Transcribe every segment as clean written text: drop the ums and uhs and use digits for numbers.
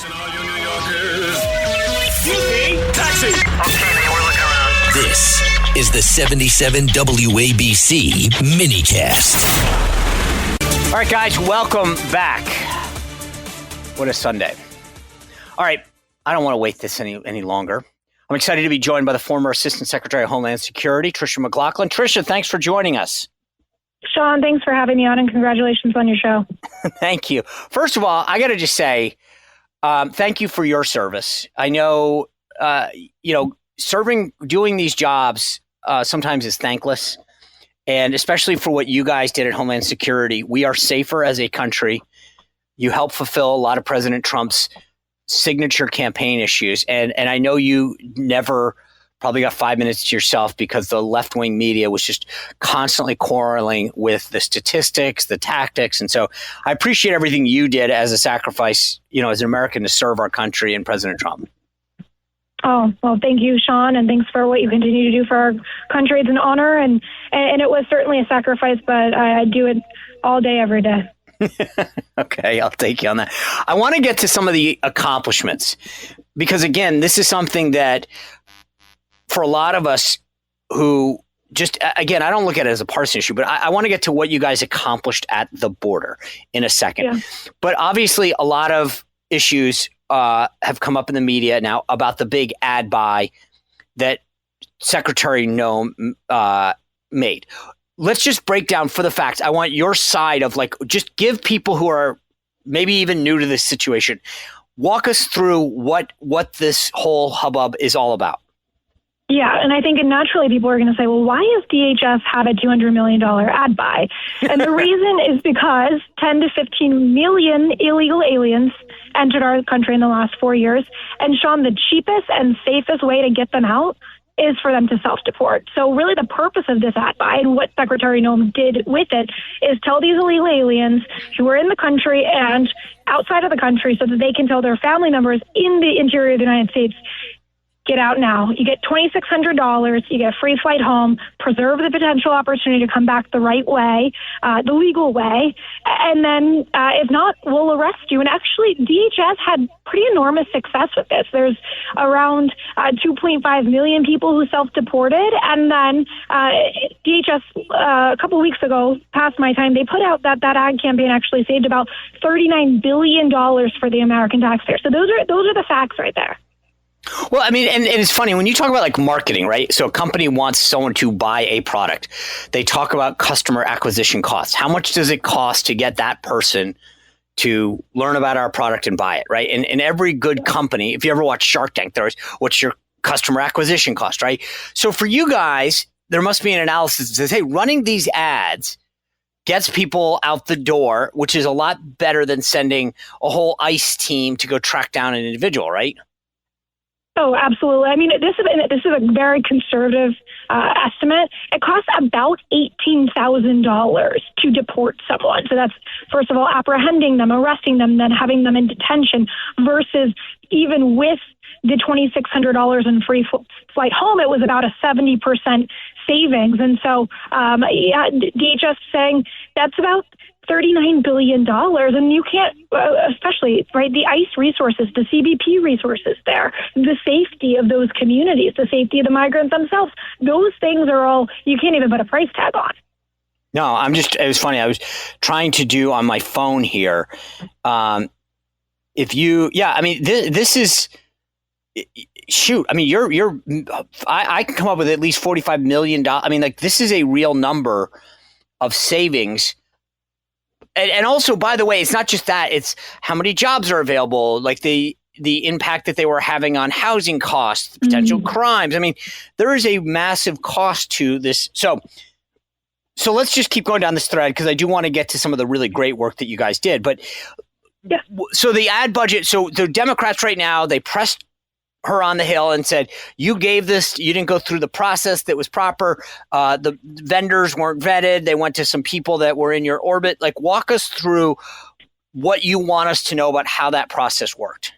Listen, all you New Yorkers. Excuse me, taxi. Okay, we're looking around. This is the 77 WABC minicast. All right, guys, welcome back. What a Sunday. All right, I don't want to wait this any longer. I'm excited to be joined by the former Assistant Secretary of Homeland Security, Trisha McLaughlin. Trisha, thanks for joining us. Sean, thanks for having me on, and congratulations on your show. Thank you. First of all, I got to just say, thank you for your service. I know, doing these jobs sometimes is thankless, and especially for what you guys did at Homeland Security. We are safer as a country. You help fulfill a lot of President Trump's signature campaign issues, and I know you never probably got 5 minutes to yourself because the left-wing media was just constantly quarreling with the statistics, the tactics. And so I appreciate everything you did as a sacrifice, as an American, to serve our country and President Trump. Oh, well, thank you, Sean, and thanks for what you continue to do for our country. It's an honor, and it was certainly a sacrifice, but I do it all day, every day. Okay, I'll take you on that. I want to get to some of the accomplishments because, again, this is something that for a lot of us who just, again, I don't look at it as a partisan issue, but I want to get to what you guys accomplished at the border in a second. Yeah. But obviously, a lot of issues have come up in the media now about the big ad buy that Secretary Noem made. Let's just break down for the facts. I want your side of just give people who are maybe even new to this situation. Walk us through what this whole hubbub is all about. Yeah, and I think naturally people are going to say, well, why does DHS have a $200 million ad buy? And the reason is because 10 to 15 million illegal aliens entered our country in the last 4 years. And Sean, the cheapest and safest way to get them out is for them to self-deport. So really the purpose of this ad buy and what Secretary Noem did with it is tell these illegal aliens who are in the country and outside of the country so that they can tell their family members in the interior of the United States, get out now. You get $2,600. You get a free flight home. Preserve the potential opportunity to come back the right way, the legal way. And then if not, we'll arrest you. And actually, DHS had pretty enormous success with this. There's around 2.5 million people who self-deported. And then DHS, a couple weeks ago, past my time, they put out that ad campaign actually saved about $39 billion for the American taxpayer. So those are the facts right there. Well, I mean, and it's funny when you talk about marketing, right? So a company wants someone to buy a product. They talk about customer acquisition costs. How much does it cost to get that person to learn about our product and buy it, right? And every good company, if you ever watch Shark Tank, there's what's your customer acquisition cost, right? So for you guys, there must be an analysis that says, hey, running these ads gets people out the door, which is a lot better than sending a whole ICE team to go track down an individual, right? Oh, absolutely. I mean, this is a very conservative estimate. It costs about $18,000 to deport someone. So that's, first of all, apprehending them, arresting them, then having them in detention versus even with the $2,600 in free flight home, it was about a 70% savings. And so DHS saying that's about $39 billion. And you can't, especially, right, the ICE resources, the CBP resources there, the safety of those communities, the safety of the migrants themselves, those things are all, you can't even put a price tag on. No, it was funny. I was trying to do on my phone here. This is, shoot, I mean, I can come up with at least $45 million. I mean, this is a real number of savings. And also, by the way, it's not just that, it's how many jobs are available, the impact that they were having on housing costs, potential crimes. I mean, there is a massive cost to this. So let's just keep going down this thread because I do want to get to some of the really great work that you guys did. But yeah. So the ad budget, so the Democrats right now, they pressed her on the Hill and said, you gave this, you didn't go through the process that was proper. The vendors weren't vetted. They went to some people that were in your orbit. Walk us through what you want us to know about how that process worked.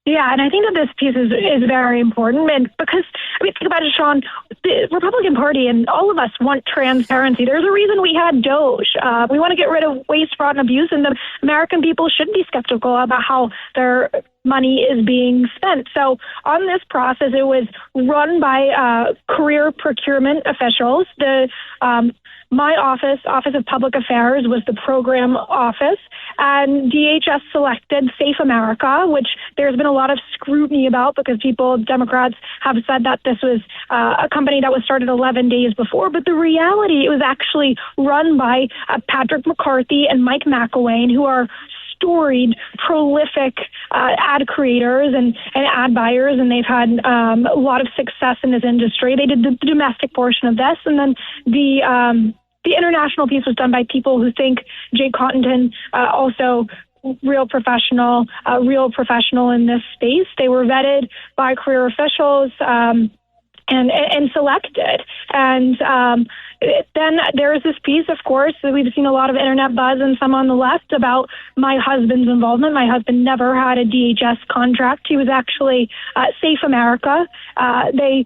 Yeah, and I think that this piece is very important, and because, I mean, think about it, Sean, the Republican Party and all of us want transparency. There's a reason we had DOJ. We want to get rid of waste, fraud, and abuse, and the American people should be skeptical about how their money is being spent. So on this process, it was run by career procurement officials. My office of Public Affairs, was the program office, and DHS selected Safe America, which there's been a lot of scrutiny about because Democrats have said that this was a company that was started 11 days before. But the reality, it was actually run by Patrick McCarthy and Mike McLaughlin, who are storied, prolific ad creators and ad buyers, and they've had a lot of success in this industry. They did the domestic portion of this, and then the international piece was done by people who think Jay Cottenton, also real professional in this space. They were vetted by career officials and selected. And then there is this piece, of course, that we've seen a lot of internet buzz and some on the left about my husband's involvement. My husband never had a DHS contract. He was actually Safe America. They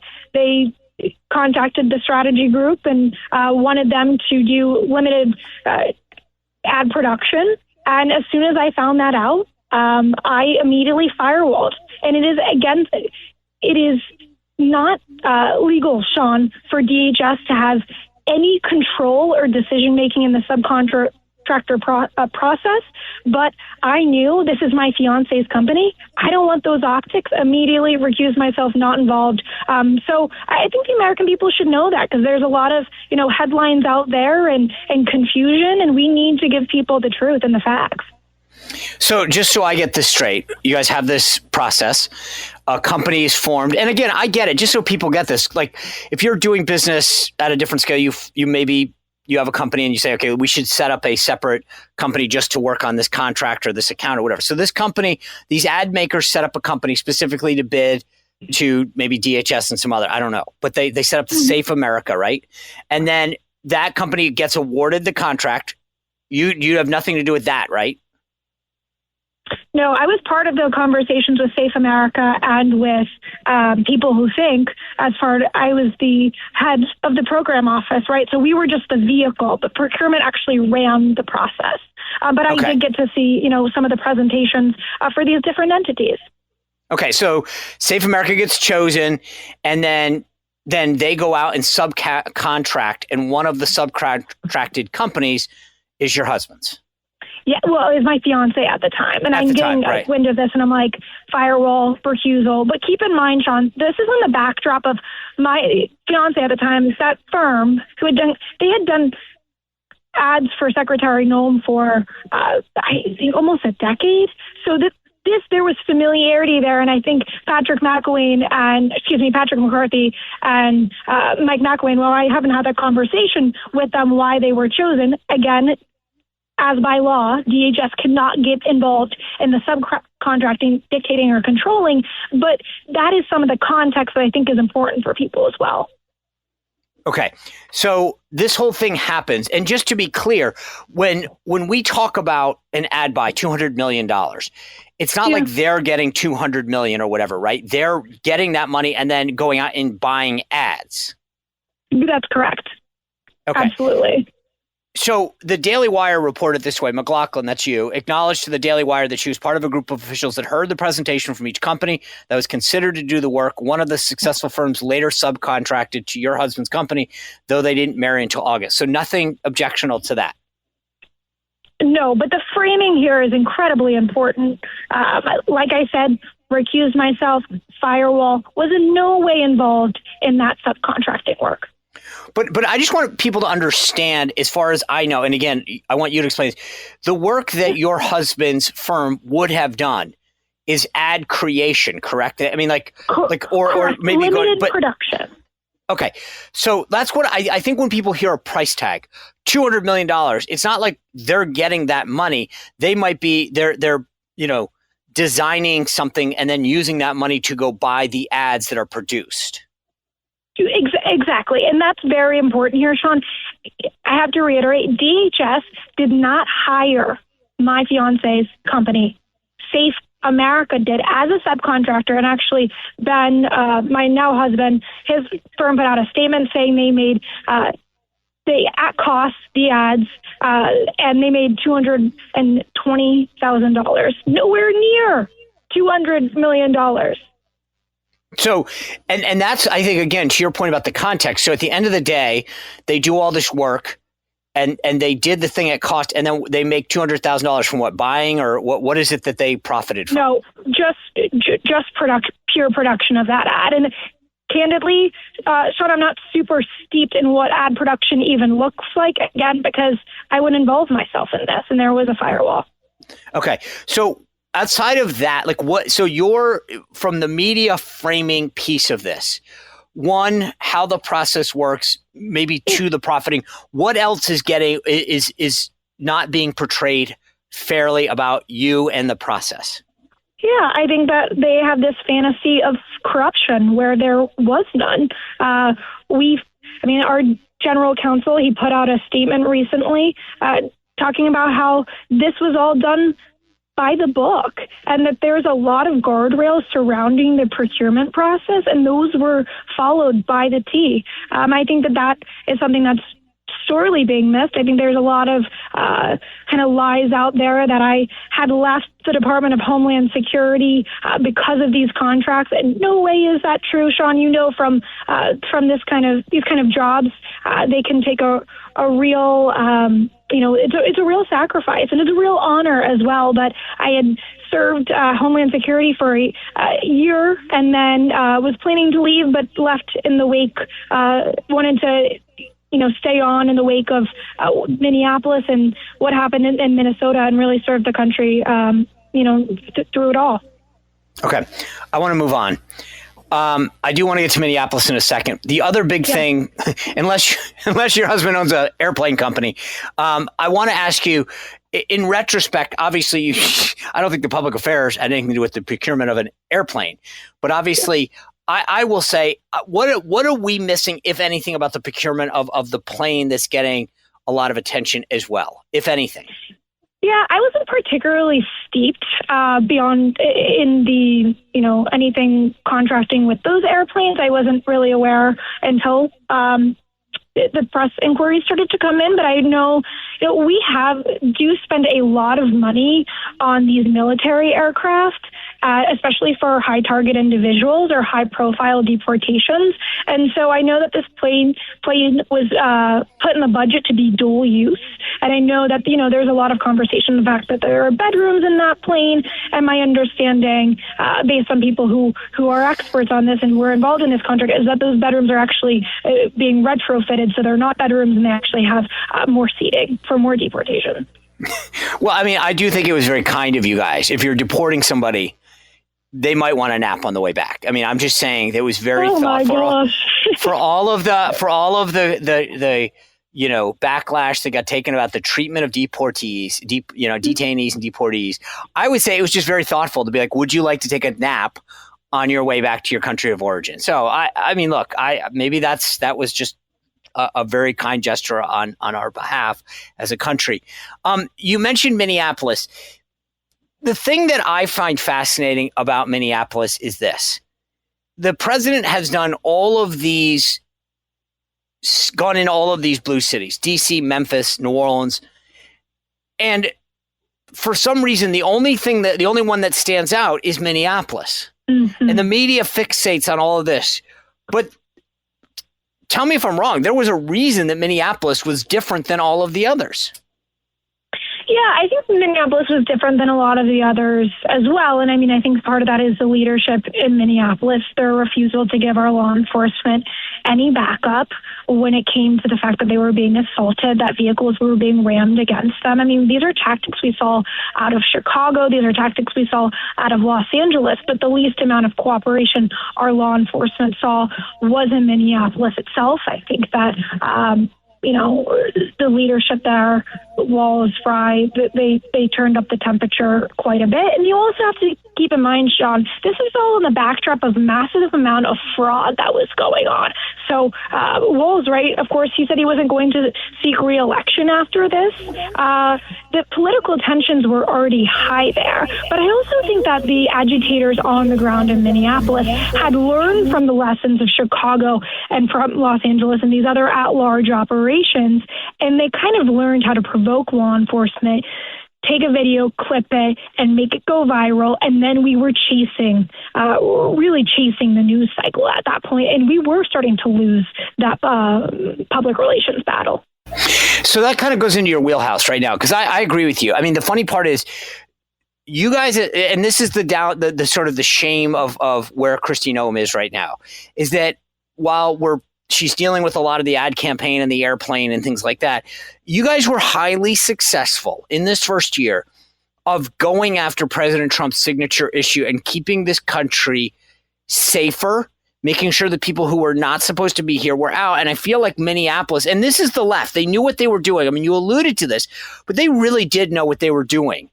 contacted the strategy group and wanted them to do limited ad production. And as soon as I found that out, I immediately firewalled. And it is not legal, Sean, for DHS to have any control or decision making in the subcontractor process. But I knew this is my fiance's company. I don't want those optics. Immediately recuse myself, not involved. So I think the American people should know that, because there's a lot of headlines out there and confusion, and we need to give people the truth and the facts. So just so I get this straight, you guys have this process. A company is formed. And again, I get it. Just so people get this, like if you're doing business at a different scale, you have a company and you say, okay, we should set up a separate company just to work on this contract or this account or whatever. So this company, these ad makers set up a company specifically to bid to maybe DHS and some other, I don't know, but they set up the Safe America, right? And then that company gets awarded the contract. You have nothing to do with that, right? No, I was part of the conversations with Safe America and with people who think, I was the head of the program office, right? So we were just the vehicle. The procurement actually ran the process. But I did get to see, some of the presentations for these different entities. Okay, so Safe America gets chosen, and then they go out and subcontract, and one of the subcontracted companies is your husband's. Yeah, well, it was my fiance at the time, and I'm getting wind of this, and I'm like, firewall, recusal. But keep in mind, Sean, this is on the backdrop of my fiance at the time, that firm who had done ads for Secretary Noem for, I think, almost a decade. So there was familiarity there, and I think Patrick McCarthy and Mike McLaughlin, well, I haven't had that conversation with them why they were chosen. Again, as by law, DHS cannot get involved in the subcontracting, dictating, or controlling, but that is some of the context that I think is important for people as well. Okay, so this whole thing happens, and just to be clear, when we talk about an ad buy, $200 million, it's not like they're getting $200 million or whatever, right? They're getting that money and then going out and buying ads. That's correct. Okay. Absolutely. So the Daily Wire reported this way. McLaughlin, that's you, acknowledged to the Daily Wire that she was part of a group of officials that heard the presentation from each company that was considered to do the work. One of the successful firms later subcontracted to your husband's company, though they didn't marry until August. So nothing objectionable to that. No, but the framing here is incredibly important. Like I said, recused myself, firewall, was in no way involved in that subcontracting work. But I just want people to understand, as far as I know, and again, I want you to explain this, the work that your husband's firm would have done is ad creation, correct? I mean, or maybe limited production. Okay, so that's what I think when people hear a price tag, $200 million, it's not like they're getting that money. They might be they're designing something and then using that money to go buy the ads that are produced. Exactly. And that's very important here, Sean. I have to reiterate, DHS did not hire my fiance's company. Safe America did as a subcontractor. And actually, Ben, my now husband, his firm put out a statement saying they made at cost the ads, and they made $220,000. Nowhere near $200 million. So, and that's, I think, again, to your point about the context. So at the end of the day, they do all this work and they did the thing at cost, and then they make $200,000 from what, buying, or what is it that they profited from? No, just pure production of that ad. And candidly, Sean, I'm not super steeped in what ad production even looks like, again, because I wouldn't involve myself in this, and there was a firewall. Okay. So outside of that, like what, so you're from the media framing piece of this, one, how the process works, maybe two, the profiting, what else is not being portrayed fairly about you and the process? Yeah, I think that they have this fantasy of corruption where there was none. Our general counsel, he put out a statement recently talking about how this was all done by the book, and that there's a lot of guardrails surrounding the procurement process, and those were followed by the T. I think that is something that's sorely being missed. I think there's a lot of kind of lies out there that I had left the Department of Homeland Security because of these contracts, and no way is that true, Sean. You know, from these kind of jobs, they can take a real it's a real sacrifice, and it's a real honor as well. But I had served Homeland Security for a year, and then was planning to leave, but left in the wake. Wanted to stay on in the wake of Minneapolis and what happened in Minnesota, and really serve the country, through it all. Okay. I want to move on. I do want to get to Minneapolis in a second. The other big thing, unless your husband owns an airplane company, I want to ask you, in retrospect, obviously, I don't think the public affairs had anything to do with the procurement of an airplane, but obviously, I will say, what are we missing, if anything, about the procurement of the plane that's getting a lot of attention as well, if anything? Yeah, I wasn't particularly steeped beyond in the, anything contrasting with those airplanes. I wasn't really aware until the press inquiries started to come in. But I know, we do spend a lot of money on these military aircraft, especially for high target individuals or high profile deportations. And so I know that this plane was put in the budget to be dual use. And I know that, there's a lot of conversation, the fact that there are bedrooms in that plane. And my understanding, based on people who are experts on this and who are involved in this contract, is that those bedrooms are actually being retrofitted. So they're not bedrooms, and they actually have more seating for more deportation. Well, I do think it was very kind of you guys. If you're deporting somebody, they might want a nap on the way back. I'm just saying that was very thoughtful for all of the backlash that got taken about the treatment of detainees and deportees. I would say it was just very thoughtful to be like, would you like to take a nap on your way back to your country of origin? So maybe that was just a very kind gesture on our behalf as a country. You mentioned Minneapolis. The thing that I find fascinating about Minneapolis is this. The president has gone in all of these blue cities, DC, Memphis, New Orleans. And for some reason, the only one that stands out is Minneapolis. Mm-hmm. And the media fixates on all of this. But tell me if I'm wrong. There was a reason that Minneapolis was different than all of the others. Yeah, I think Minneapolis was different than a lot of the others as well. And I think part of that is the leadership in Minneapolis, their refusal to give our law enforcement any backup when it came to the fact that they were being assaulted, that vehicles were being rammed against them. These are tactics we saw out of Chicago. These are tactics we saw out of Los Angeles. But the least amount of cooperation our law enforcement saw was in Minneapolis itself. I think that the leadership there, Walls, Fry, they turned up the temperature quite a bit. And you also have to keep in mind, Sean, this is all in the backdrop of massive amount of fraud that was going on. So Walls, right, of course, he said he wasn't going to seek re-election after this. The political tensions were already high there. But I also think that the agitators on the ground in Minneapolis had learned from the lessons of Chicago and from Los Angeles and these other at-large operations, and they kind of learned how to provoke law enforcement take a video, clip it, and make it go viral. And then we were really chasing the news cycle at that point, and we were starting to lose that public relations battle. So that kind of goes into your wheelhouse right now, because I agree with you. I mean, the funny part is, you guys, and this is the sort of the shame of where Kristi Noem is right now, is that while she's dealing with a lot of the ad campaign and the airplane and things like that, you guys were highly successful in this first year of going after President Trump's signature issue and keeping this country safer, making sure that people who were not supposed to be here were out. And I feel like Minneapolis, and this is the left, they knew what they were doing. I mean, you alluded to this, but they really did know what they were doing.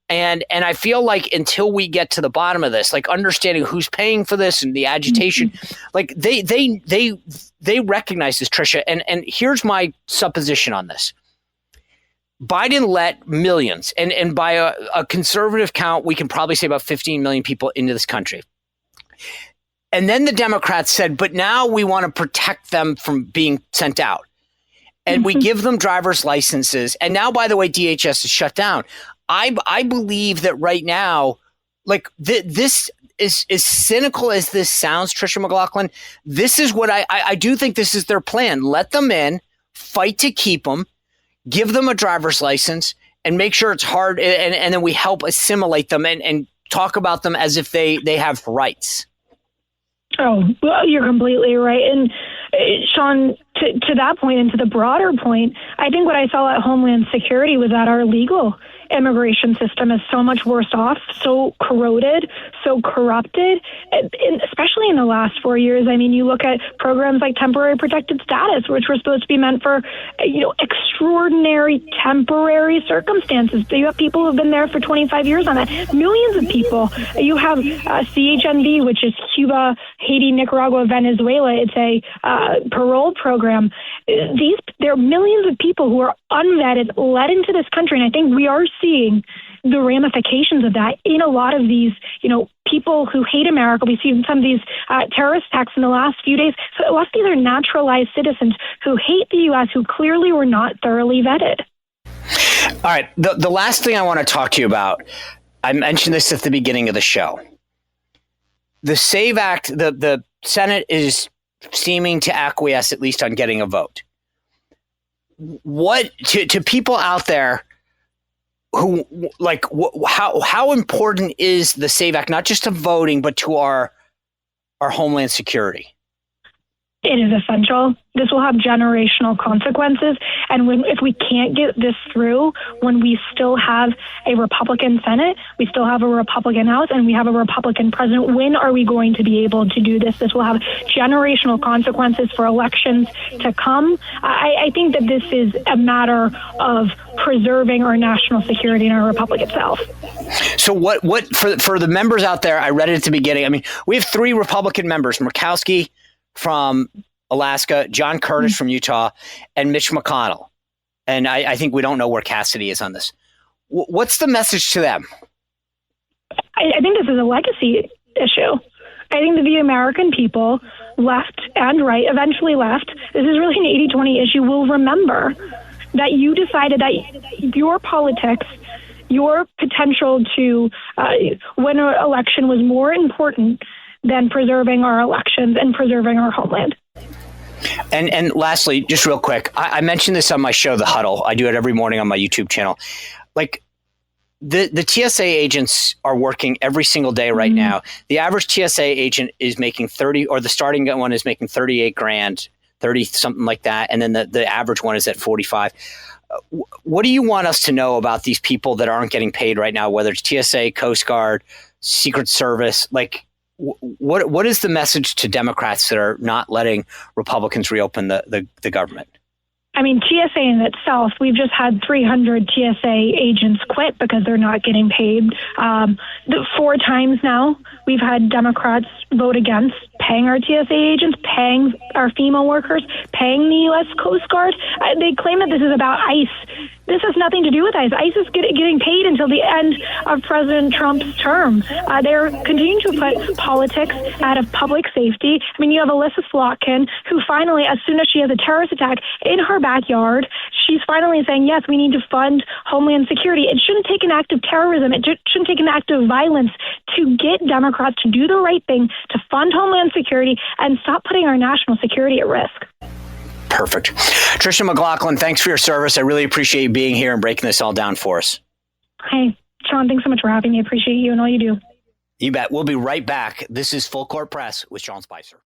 And I feel like until we get to the bottom of this, like understanding who's paying for this and the agitation, like they recognize this, Trisha. And here's my supposition on this. Biden let millions, and by a conservative count, we can probably say about 15 million people into this country. And then the Democrats said, but now we want to protect them from being sent out. And we give them driver's licenses. And now, by the way, DHS is shut down. I believe that right now, like this is as cynical as this sounds, Trisha McLaughlin, this is what I do think this is their plan. Let them in, fight to keep them, give them a driver's license, and make sure it's hard. And then we help assimilate them and talk about them as if they have rights. Oh, well, you're completely right. And Sean, to that point and to the broader point, I think what I saw at Homeland Security was that our legal immigration system is so much worse off, so corroded, so corrupted, and especially in the last 4 years. I mean, you look at programs like temporary protected status, which were supposed to be meant for, extraordinary temporary circumstances. You have people who've been there for 25 years on that. Millions of people. You have CHNV, which is Cuba, Haiti, Nicaragua, Venezuela. It's a parole program. There are millions of people who are unvetted, led into this country, and I think we are seeing the ramifications of that in a lot of these, people who hate America. We've seen some of these terrorist attacks in the last few days. So a lot of these are naturalized citizens who hate the U.S., who clearly were not thoroughly vetted. All right. The last thing I want to talk to you about, I mentioned this at the beginning of the show. The SAVE Act, the Senate is seeming to acquiesce at least on getting a vote. What to people out there who like how important is the SAVE Act, not just to voting, but to our homeland security? It is essential. This will have generational consequences. And if we can't get this through, when we still have a Republican Senate, we still have a Republican House, and we have a Republican president, when are we going to be able to do this? This will have generational consequences for elections to come. I think that this is a matter of preserving our national security and our republic itself. So what for the members out there, I read it at the beginning. I mean, we have 3 Republican members, Murkowski from Alaska, John Curtis from Utah, and Mitch McConnell. And I think we don't know where Cassidy is on this. What's the message to them? I think this is a legacy issue. I think that the American people, left and right, eventually left, this is really an 80-20 issue, will remember that you decided that your politics, your potential to win an election was more important than preserving our elections and preserving our homeland. And lastly, just real quick, I mentioned this on my show, The Huddle. I do it every morning on my YouTube channel. Like the TSA agents are working every single day right now. The average TSA agent is making 30, or the starting one is making 38 grand, 30, something like that. And then the average one is at 45. What do you want us to know about these people that aren't getting paid right now, whether it's TSA, Coast Guard, Secret Service? Like, what is the message to Democrats that are not letting Republicans reopen the government? I mean, TSA in itself, we've just had 300 TSA agents quit because they're not getting paid. 4 times now, we've had Democrats vote against paying our TSA agents, paying our FEMA workers, paying the U.S. Coast Guard. They claim that this is about ICE. This has nothing to do with ICE. ICE is getting paid until the end of President Trump's term. They're continuing to put politics out of public safety. I mean, you have Alyssa Slotkin, who finally, as soon as she has a terrorist attack in her backyard, she's finally saying, yes, we need to fund Homeland Security. It shouldn't take an act of terrorism. It shouldn't take an act of violence to get Democrats to do the right thing, to fund Homeland Security and stop putting our national security at risk. Perfect. Trisha McLaughlin, thanks for your service. I really appreciate you being here and breaking this all down for us. Hey, Sean, thanks so much for having me. I appreciate you and all you do. You bet. We'll be right back. This is Full Court Press with Sean Spicer.